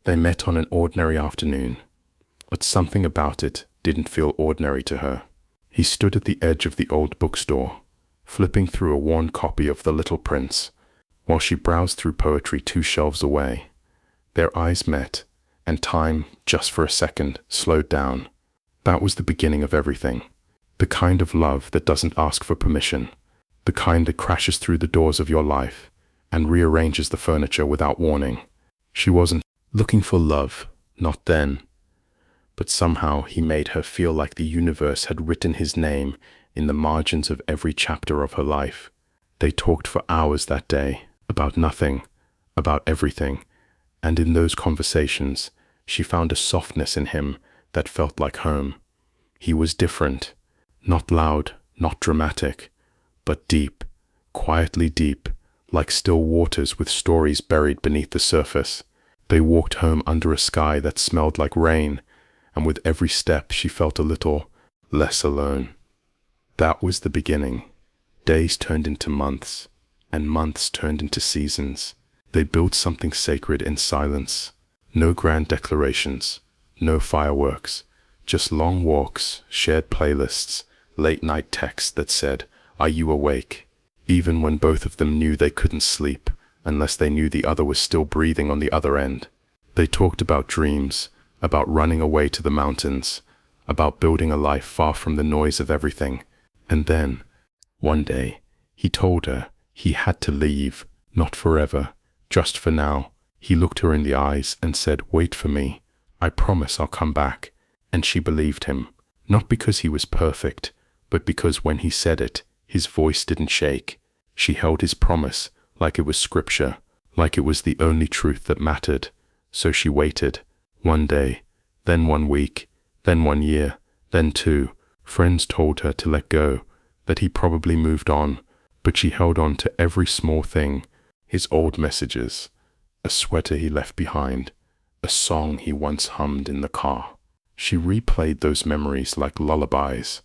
They met on an ordinary afternoon, but something about it didn't feel ordinary to her. He stood at the edge of the old bookstore, flipping through a worn copy of The Little Prince, while she browsed through poetry 2 shelves away. Their eyes met, and time, just for a second, slowed down. That was the beginning of everything. The kind of love that doesn't ask for permission. The kind that crashes through the doors of your life and rearranges the furniture without warning. She wasn't looking for love, not then. But somehow he made her feel like the universe had written his name in the margins of every chapter of her life. They talked for hours that day, about nothing, about everything, and in those conversations, she found a softness in him that felt like home. He was different, not loud, not dramatic, but deep, quietly deep, like still waters with stories buried beneath the surface. They walked home under a sky that smelled like rain, and with every step she felt a little less alone. That was the beginning. Days turned into months, and months turned into seasons. They built something sacred in silence. No grand declarations, no fireworks, just long walks, shared playlists, late-night texts that said, "Are you awake?" Even when both of them knew they couldn't sleep unless they knew the other was still breathing on the other end. They talked about dreams, about running away to the mountains, about building a life far from the noise of everything. And then, one day, he told her he had to leave, not forever, just for now. He looked her in the eyes and said, "Wait for me. I promise I'll come back." And she believed him, not because he was perfect, but because when he said it, his voice didn't shake. She held his promise like it was scripture, like it was the only truth that mattered. So she waited. One day, then 1 week, then 1 year, then 2. Friends told her to let go, that he probably moved on, but she held on to every small thing. His old messages, a sweater he left behind, a song he once hummed in the car. She replayed those memories like lullabies.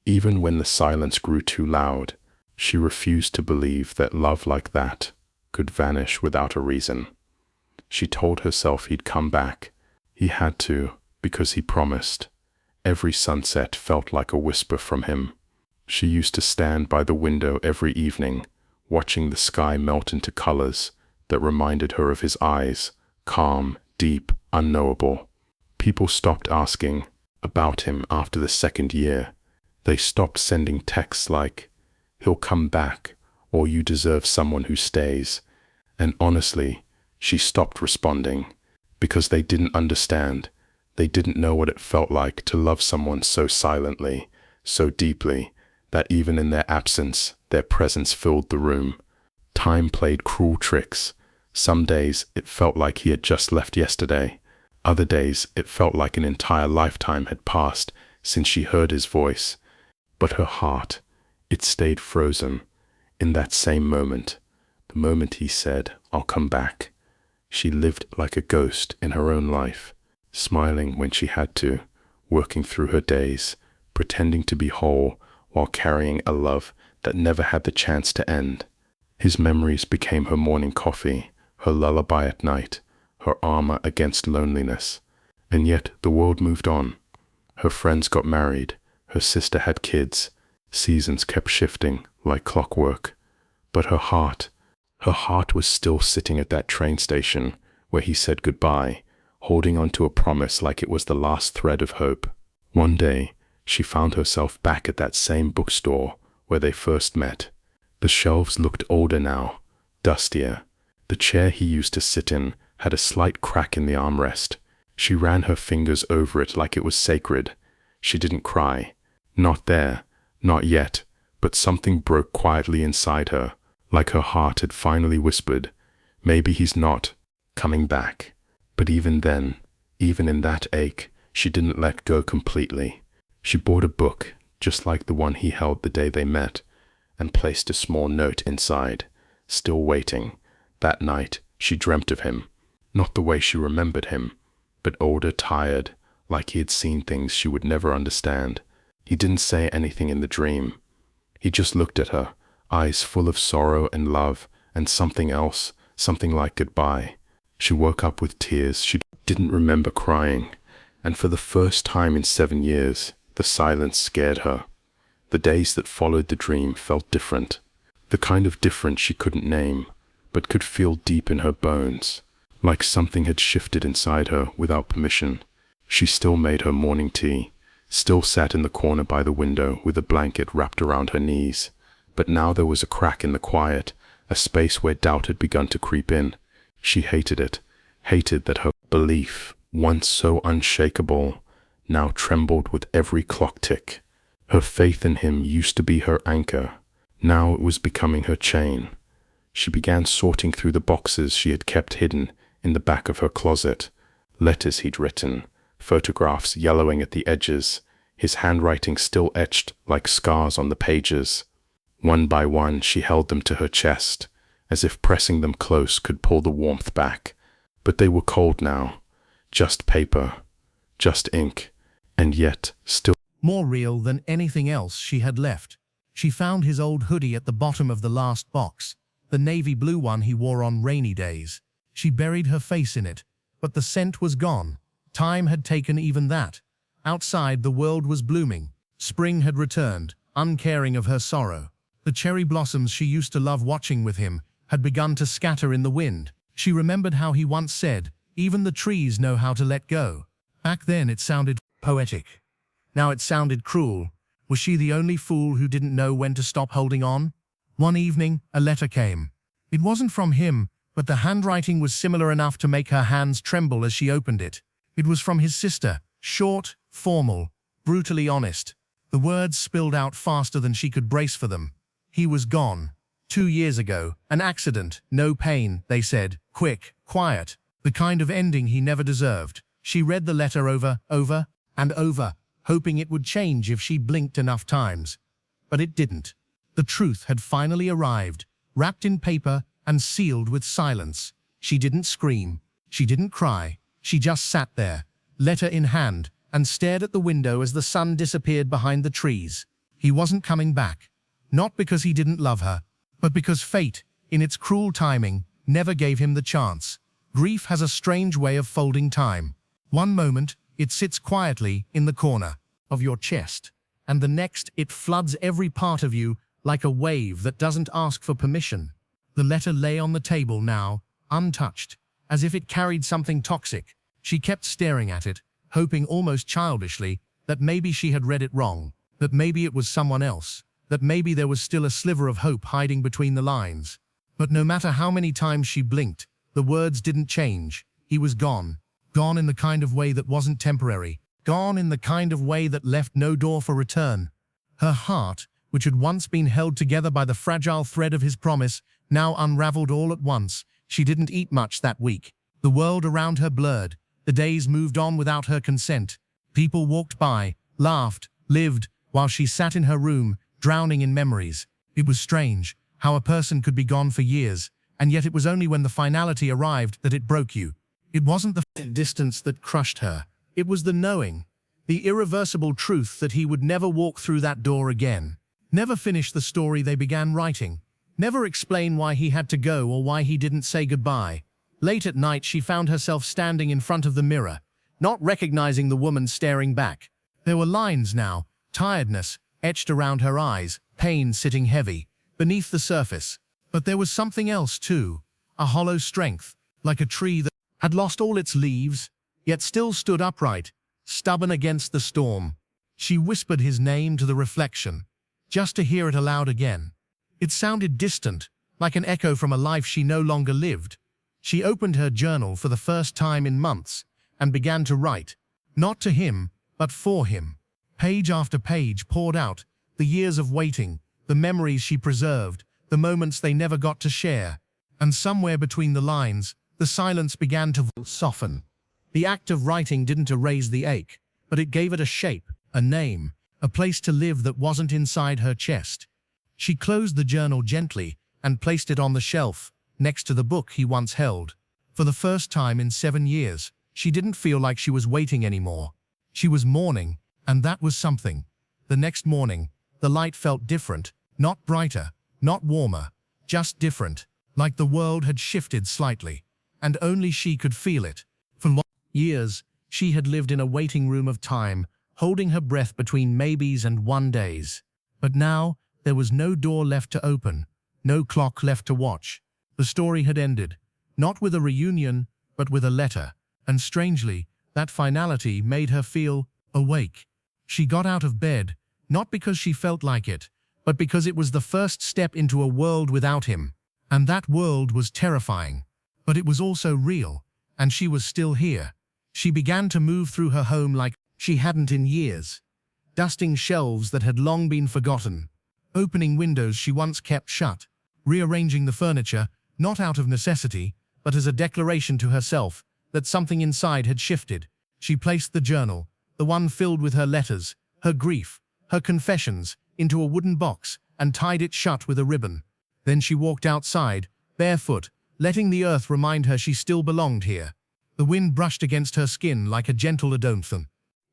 Even when the silence grew too loud, she refused to believe that love like that could vanish without a reason. She told herself he'd come back. He had to, because he promised. Every sunset felt like a whisper from him. She used to stand by the window every evening, watching the sky melt into colors that reminded her of his eyes, calm, deep, unknowable. People stopped asking about him after the 2nd year. They stopped sending texts like, "He'll come back," or "You deserve someone who stays." And honestly, she stopped responding because they didn't understand. They didn't know what it felt like to love someone so silently, so deeply, that even in their absence, their presence filled the room. Time played cruel tricks. Some days it felt like he had just left yesterday. Other days it felt like an entire lifetime had passed since she heard his voice. But her heart, it stayed frozen in that same moment, the moment he said, "I'll come back." She lived like a ghost in her own life, smiling when she had to, working through her days, pretending to be whole while carrying a love that never had the chance to end. His memories became her morning coffee, her lullaby at night, her armor against loneliness. And yet the world moved on. Her friends got married, her sister had kids, seasons kept shifting like clockwork. But her heart was still sitting at that train station where he said goodbye, holding on to a promise like it was the last thread of hope. One day, she found herself back at that same bookstore where they first met. The shelves looked older now, dustier. The chair he used to sit in had a slight crack in the armrest. She ran her fingers over it like it was sacred. She didn't cry. Not there, not yet, but something broke quietly inside her, like her heart had finally whispered, "Maybe he's not coming back." But even then, even in that ache, she didn't let go completely. She bought a book, just like the one he held the day they met, and placed a small note inside, still waiting. That night, she dreamt of him, not the way she remembered him, but older, tired, like he had seen things she would never understand. He didn't say anything in the dream. He just looked at her, eyes full of sorrow and love, and something else, something like goodbye. She woke up with tears she didn't remember crying, and for the first time in 7 years, the silence scared her. The days that followed the dream felt different. The kind of different she couldn't name, but could feel deep in her bones, like something had shifted inside her without permission. She still made her morning tea, still sat in the corner by the window with a blanket wrapped around her knees. But now there was a crack in the quiet, a space where doubt had begun to creep in. She hated it, hated that her belief, once so unshakable, now trembled with every clock tick. Her faith in him used to be her anchor. Now it was becoming her chain. She began sorting through the boxes she had kept hidden in the back of her closet. Letters he'd written, photographs yellowing at the edges, his handwriting still etched like scars on the pages. One by one she held them to her chest, as if pressing them close could pull the warmth back. But they were cold now. Just paper, just ink, and yet still more real than anything else she had left. She found his old hoodie at the bottom of the last box, the navy blue one he wore on rainy days. She buried her face in it, but the scent was gone. Time had taken even that. Outside, the world was blooming. Spring had returned, uncaring of her sorrow. The cherry blossoms she used to love watching with him had begun to scatter in the wind. She remembered how he once said, "Even the trees know how to let go." Back then it sounded poetic. Now it sounded cruel. Was she the only fool who didn't know when to stop holding on? One evening, a letter came. It wasn't from him, but the handwriting was similar enough to make her hands tremble as she opened it. It was from his sister, short, formal, brutally honest. The words spilled out faster than she could brace for them. He was gone. 2 years ago, an accident, no pain, they said, quick, quiet, the kind of ending he never deserved. She read the letter over and over, hoping it would change if she blinked enough times. But it didn't. The truth had finally arrived, wrapped in paper and sealed with silence. She didn't scream. She didn't cry. She just sat there, letter in hand, and stared at the window as the sun disappeared behind the trees. He wasn't coming back. Not because he didn't love her, but because fate, in its cruel timing, never gave him the chance. Grief has a strange way of folding time. One moment, it sits quietly in the corner of your chest, and the next, it floods every part of you like a wave that doesn't ask for permission. The letter lay on the table now, untouched, as if it carried something toxic. She kept staring at it, hoping almost childishly that maybe she had read it wrong, that maybe it was someone else, that maybe there was still a sliver of hope hiding between the lines. But no matter how many times she blinked, the words didn't change. He was gone. Gone in the kind of way that wasn't temporary. Gone in the kind of way that left no door for return. Her heart, which had once been held together by the fragile thread of his promise, now unraveled all at once. She didn't eat much that week. The world around her blurred. The days moved on without her consent. People walked by, laughed, lived, while she sat in her room, drowning in memories. It was strange, how a person could be gone for years, and yet it was only when the finality arrived that it broke you. It wasn't the distance that crushed her. It was the knowing, the irreversible truth that he would never walk through that door again. Never finish the story they began writing. Never explain why he had to go or why he didn't say goodbye. Late at night, she found herself standing in front of the mirror, not recognizing the woman staring back. There were lines now, tiredness etched around her eyes, pain sitting heavy beneath the surface. But there was something else too, a hollow strength, like a tree that had lost all its leaves, yet still stood upright, stubborn against the storm. She whispered his name to the reflection, just to hear it aloud again. It sounded distant, like an echo from a life she no longer lived. She opened her journal for the first time in months and began to write, not to him, but for him. Page after page poured out, the years of waiting, the memories she preserved, the moments they never got to share. And somewhere between the lines, the silence began to soften. The act of writing didn't erase the ache, but it gave it a shape, a name, a place to live that wasn't inside her chest. She closed the journal gently and placed it on the shelf, next to the book he once held. For the first time in 7 years, she didn't feel like she was waiting anymore. She was mourning, and that was something. The next morning, the light felt different, not brighter, not warmer, just different, like the world had shifted slightly, and only she could feel it. For Years, she had lived in a waiting room of time, holding her breath between maybes and one days. But now, there was no door left to open, no clock left to watch. The story had ended, not with a reunion, but with a letter. And strangely, that finality made her feel awake. She got out of bed, not because she felt like it, but because it was the first step into a world without him. And that world was terrifying. But it was also real, and she was still here. She began to move through her home like she hadn't in years, dusting shelves that had long been forgotten, opening windows she once kept shut, rearranging the furniture, not out of necessity, but as a declaration to herself that something inside had shifted. She placed the journal, the one filled with her letters, her grief, her confessions, into a wooden box and tied it shut with a ribbon. Then she walked outside, barefoot, letting the earth remind her she still belonged here. The wind brushed against her skin like a gentle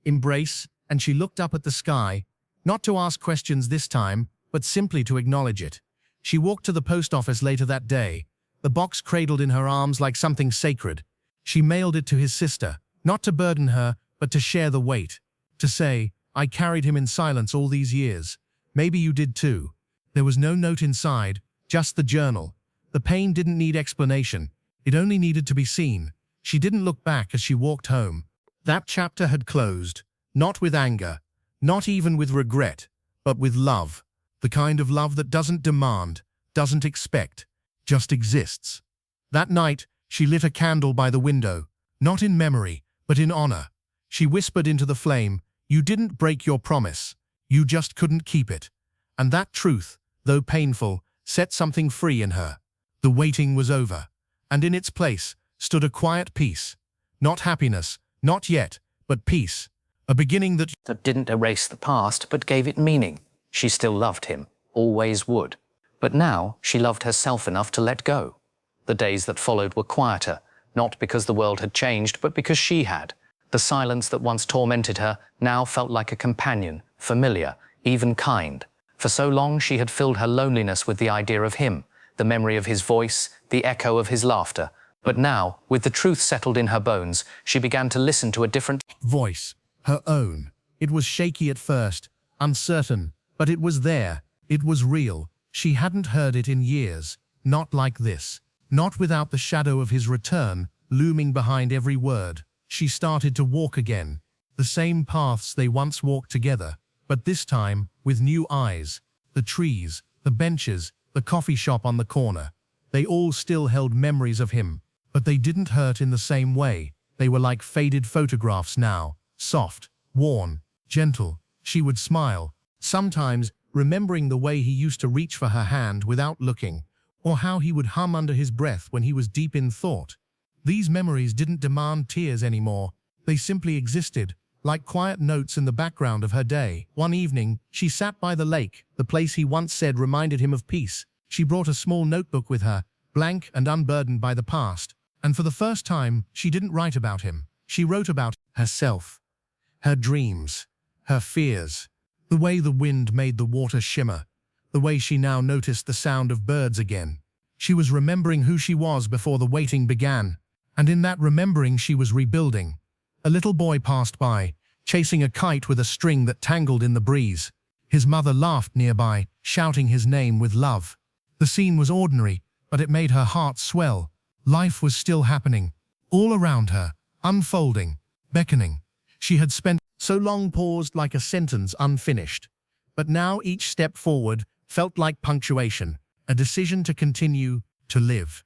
embrace, and she looked up at the sky, not to ask questions this time, but simply to acknowledge it. She walked to the post office later that day, the box cradled in her arms like something sacred. She mailed it to his sister, not to burden her, but to share the weight. To say, "I carried him in silence all these years. Maybe you did too." There was no note inside, just the journal. The pain didn't need explanation. It only needed to be seen. She didn't look back as she walked home. That chapter had closed, not with anger, not even with regret, but with love. The kind of love that doesn't demand, doesn't expect, just exists. That night, she lit a candle by the window, not in memory, but in honor. She whispered into the flame, "You didn't break your promise. You just couldn't keep it." And that truth, though painful, set something free in her. The waiting was over, and in its place stood a quiet peace. Not happiness, not yet, but peace. A beginning that didn't erase the past, but gave it meaning. She still loved him, always would. But now she loved herself enough to let go. The days that followed were quieter, not because the world had changed, but because she had. The silence that once tormented her now felt like a companion, familiar, even kind. For so long she had filled her loneliness with the idea of him, the memory of his voice, the echo of his laughter. But now, with the truth settled in her bones, she began to listen to a different voice, her own. It was shaky at first, uncertain, but it was there. It was real. She hadn't heard it in years, not like this. Not without the shadow of his return looming behind every word. She started to walk again, the same paths they once walked together, but this time with new eyes. The trees, the benches, the coffee shop on the corner. They all still held memories of him, but they didn't hurt in the same way. They were like faded photographs now, soft, worn, gentle. She would smile, sometimes remembering the way he used to reach for her hand without looking, or how he would hum under his breath when he was deep in thought. These memories didn't demand tears anymore. They simply existed, like quiet notes in the background of her day. One evening, she sat by the lake, the place he once said reminded him of peace. She brought a small notebook with her, blank and unburdened by the past. And for the first time, she didn't write about him. She wrote about herself, her dreams, her fears, the way the wind made the water shimmer, the way she now noticed the sound of birds again. She was remembering who she was before the waiting began. And in that remembering she was rebuilding. A little boy passed by, chasing a kite with a string that tangled in the breeze. His mother laughed nearby, shouting his name with love. The scene was ordinary, but it made her heart swell. Life was still happening, all around her, unfolding, beckoning. She had spent so long paused like a sentence unfinished. But now each step forward felt like punctuation, a decision to continue, to live.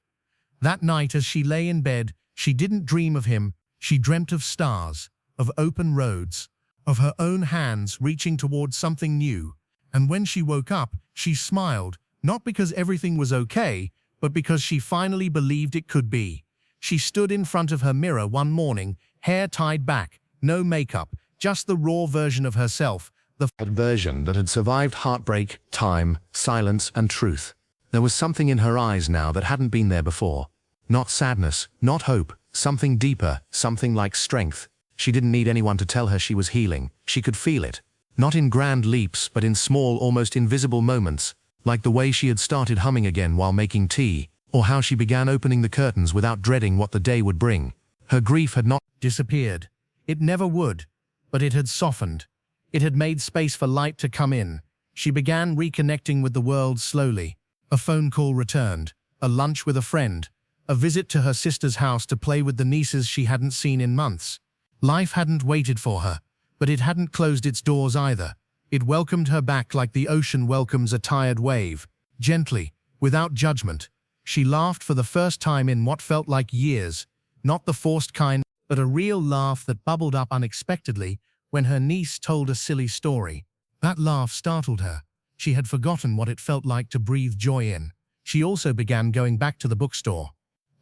That night as she lay in bed, she didn't dream of him. She dreamt of stars, of open roads, of her own hands reaching towards something new. And when she woke up, she smiled, not because everything was okay, but because she finally believed it could be. She stood in front of her mirror one morning, hair tied back, no makeup, just the raw version of herself, the version that had survived heartbreak, time, silence, and truth. There was something in her eyes now that hadn't been there before. Not sadness, not hope, something deeper, something like strength. She didn't need anyone to tell her she was healing. She could feel it. Not in grand leaps, but in small, almost invisible moments, like the way she had started humming again while making tea, or how she began opening the curtains without dreading what the day would bring. Her grief had not disappeared. It never would, but it had softened. It had made space for light to come in. She began reconnecting with the world slowly. A phone call returned, a lunch with a friend, a visit to her sister's house to play with the nieces she hadn't seen in months. Life hadn't waited for her, but it hadn't closed its doors either. It welcomed her back like the ocean welcomes a tired wave, gently, without judgment. She laughed for the first time in what felt like years, not the forced kind, but a real laugh that bubbled up unexpectedly when her niece told a silly story. That laugh startled her. She had forgotten what it felt like to breathe joy in. She also began going back to the bookstore.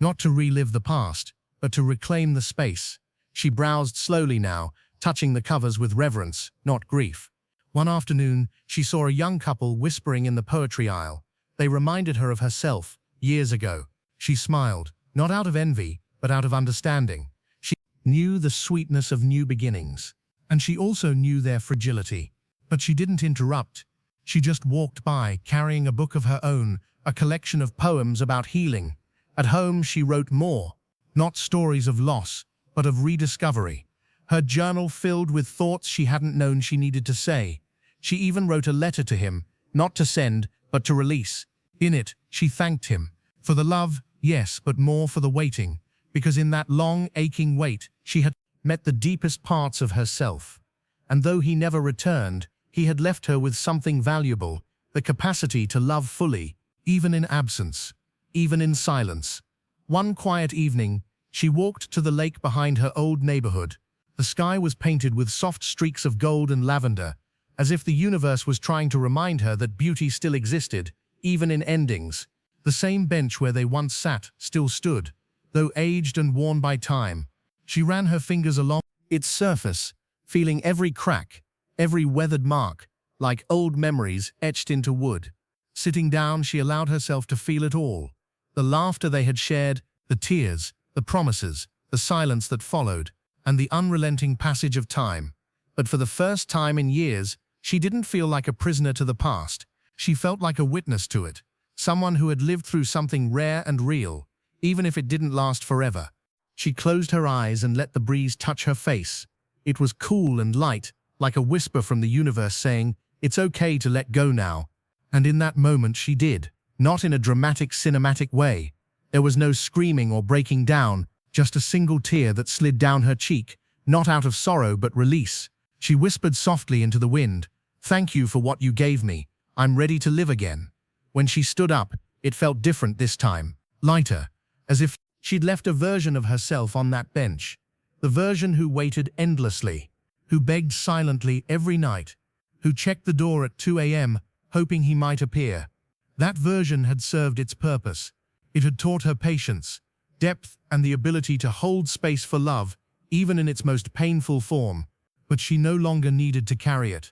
Not to relive the past, but to reclaim the space. She browsed slowly now, touching the covers with reverence, not grief. One afternoon, she saw a young couple whispering in the poetry aisle. They reminded her of herself, years ago. She smiled, not out of envy, but out of understanding. She knew the sweetness of new beginnings. And she also knew their fragility. But she didn't interrupt. She just walked by, carrying a book of her own, a collection of poems about healing. At home, she wrote more. Not stories of loss, but of rediscovery. Her journal filled with thoughts she hadn't known she needed to say. She even wrote a letter to him, not to send, but to release. In it, she thanked him. For the love, yes, but more for the waiting. Because in that long, aching wait, she had met the deepest parts of herself. And though he never returned, he had left her with something valuable, the capacity to love fully, even in absence, even in silence. One quiet evening, she walked to the lake behind her old neighborhood. The sky was painted with soft streaks of gold and lavender, as if the universe was trying to remind her that beauty still existed, even in endings. The same bench where they once sat still stood, though aged and worn by time. She ran her fingers along its surface, feeling every crack, every weathered mark, like old memories etched into wood. Sitting down, she allowed herself to feel it all. The laughter they had shared, the tears, the promises, the silence that followed, and the unrelenting passage of time. But for the first time in years, she didn't feel like a prisoner to the past. She felt like a witness to it, someone who had lived through something rare and real, even if it didn't last forever. She closed her eyes and let the breeze touch her face. It was cool and light, like a whisper from the universe saying, "It's okay to let go now." And in that moment she did, not in a dramatic, cinematic way. There was no screaming or breaking down, just a single tear that slid down her cheek, not out of sorrow but release. She whispered softly into the wind, "Thank you for what you gave me. I'm ready to live again." When she stood up, it felt different this time, lighter, as if she'd left a version of herself on that bench. The version who waited endlessly, who begged silently every night, who checked the door at 2 a.m., hoping he might appear. That version had served its purpose. It had taught her patience, depth, and the ability to hold space for love, even in its most painful form. But she no longer needed to carry it.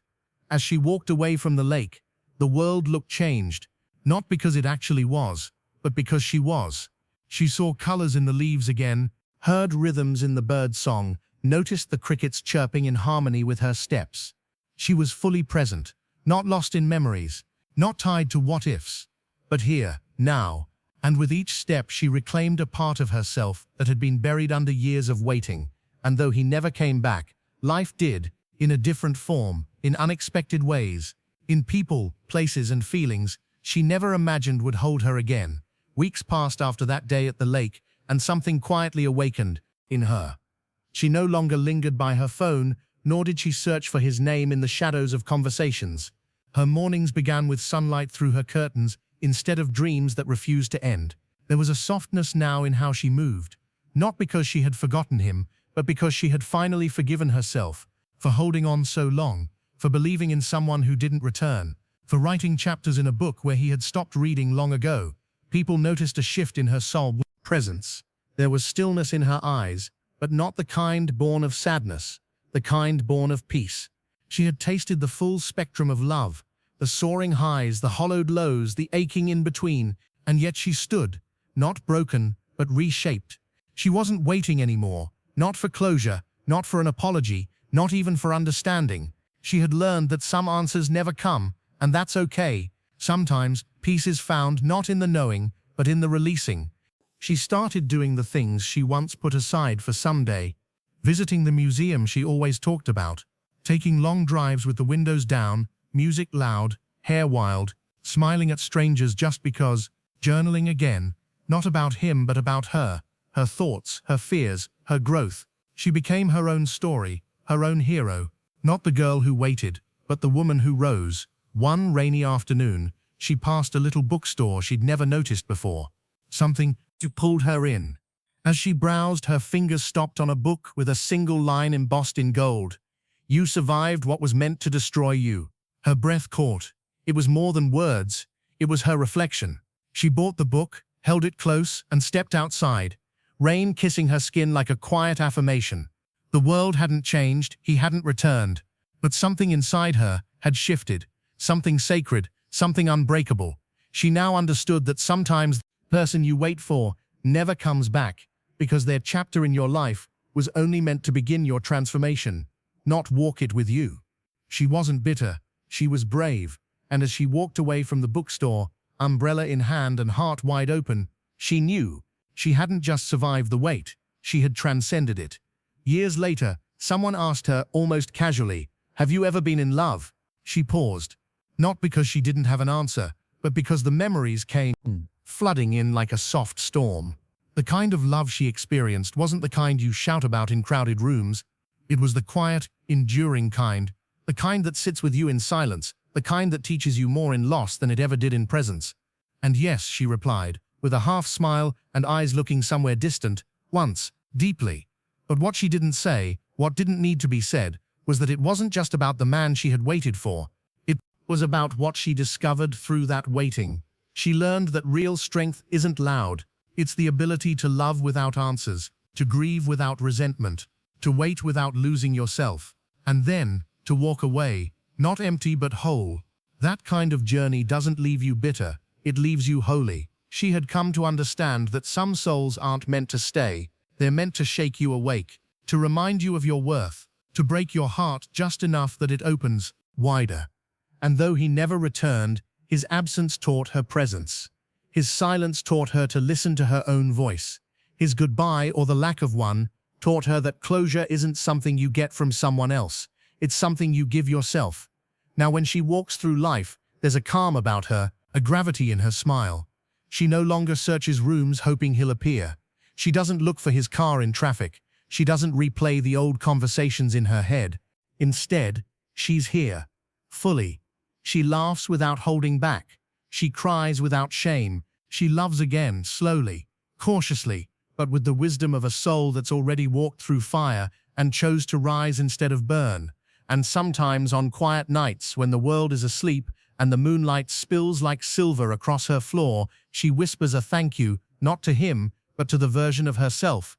As she walked away from the lake, the world looked changed, not because it actually was, but because she was. She saw colors in the leaves again, heard rhythms in the bird's song, noticed the crickets chirping in harmony with her steps. She was fully present, not lost in memories, not tied to what-ifs, but here, now. And with each step she reclaimed a part of herself that had been buried under years of waiting. And though he never came back, life did, in a different form, in unexpected ways, in people, places, and feelings she never imagined would hold her again. Weeks passed after that day at the lake, and something quietly awakened in her. She no longer lingered by her phone, nor did she search for his name in the shadows of conversations. Her mornings began with sunlight through her curtains, instead of dreams that refused to end. There was a softness now in how she moved, not because she had forgotten him, but because she had finally forgiven herself for holding on so long, for believing in someone who didn't return, for writing chapters in a book where he had stopped reading long ago. People noticed a shift in her soul presence. There was stillness in her eyes, but not the kind born of sadness, the kind born of peace. She had tasted the full spectrum of love, the soaring highs, the hollowed lows, the aching in between, and yet she stood, not broken, but reshaped. She wasn't waiting anymore, not for closure, not for an apology, not even for understanding. She had learned that some answers never come, and that's okay. Sometimes, peace is found not in the knowing, but in the releasing. She started doing the things she once put aside for someday, visiting the museum she always talked about, taking long drives with the windows down, music loud, hair wild, smiling at strangers just because, journaling again, not about him but about her thoughts, her fears, her growth. She became her own story, her own hero, not the girl who waited, but the woman who rose. One rainy afternoon, she passed a little bookstore she'd never noticed before. Something pulled her in. As she browsed, her fingers stopped on a book with a single line embossed in gold. "You survived what was meant to destroy you." Her breath caught. It was more than words. It was her reflection. She bought the book, held it close, and stepped outside, rain kissing her skin like a quiet affirmation. The world hadn't changed, he hadn't returned, but something inside her had shifted, something sacred, something unbreakable. She now understood that sometimes the person you wait for never comes back, because their chapter in your life was only meant to begin your transformation, not walk it with you. She wasn't bitter, she was brave, and as she walked away from the bookstore, umbrella in hand and heart wide open, she knew she hadn't just survived the wait, she had transcended it. Years later, someone asked her almost casually, "Have you ever been in love?" She paused, not because she didn't have an answer, but because the memories came flooding in like a soft storm. The kind of love she experienced wasn't the kind you shout about in crowded rooms. It was the quiet, enduring kind, the kind that sits with you in silence, the kind that teaches you more in loss than it ever did in presence. "And yes," she replied, with a half smile and eyes looking somewhere distant, "once, deeply." But what she didn't say, what didn't need to be said, was that it wasn't just about the man she had waited for. It was about what she discovered through that waiting. She learned that real strength isn't loud. It's the ability to love without answers, to grieve without resentment, to wait without losing yourself, and then to walk away, not empty but whole. That kind of journey doesn't leave you bitter, it leaves you holy. She had come to understand that some souls aren't meant to stay, they're meant to shake you awake, to remind you of your worth, to break your heart just enough that it opens wider. And though he never returned, his absence taught her presence. His silence taught her to listen to her own voice. His goodbye, or the lack of one, taught her that closure isn't something you get from someone else, it's something you give yourself. Now when she walks through life, there's a calm about her, a gravity in her smile. She no longer searches rooms hoping he'll appear. She doesn't look for his car in traffic. She doesn't replay the old conversations in her head. Instead, she's here, fully. She laughs without holding back. She cries without shame. She loves again, slowly, cautiously, but with the wisdom of a soul that's already walked through fire and chose to rise instead of burn. And sometimes on quiet nights when the world is asleep and the moonlight spills like silver across her floor, she whispers a thank you, not to him, but to the version of herself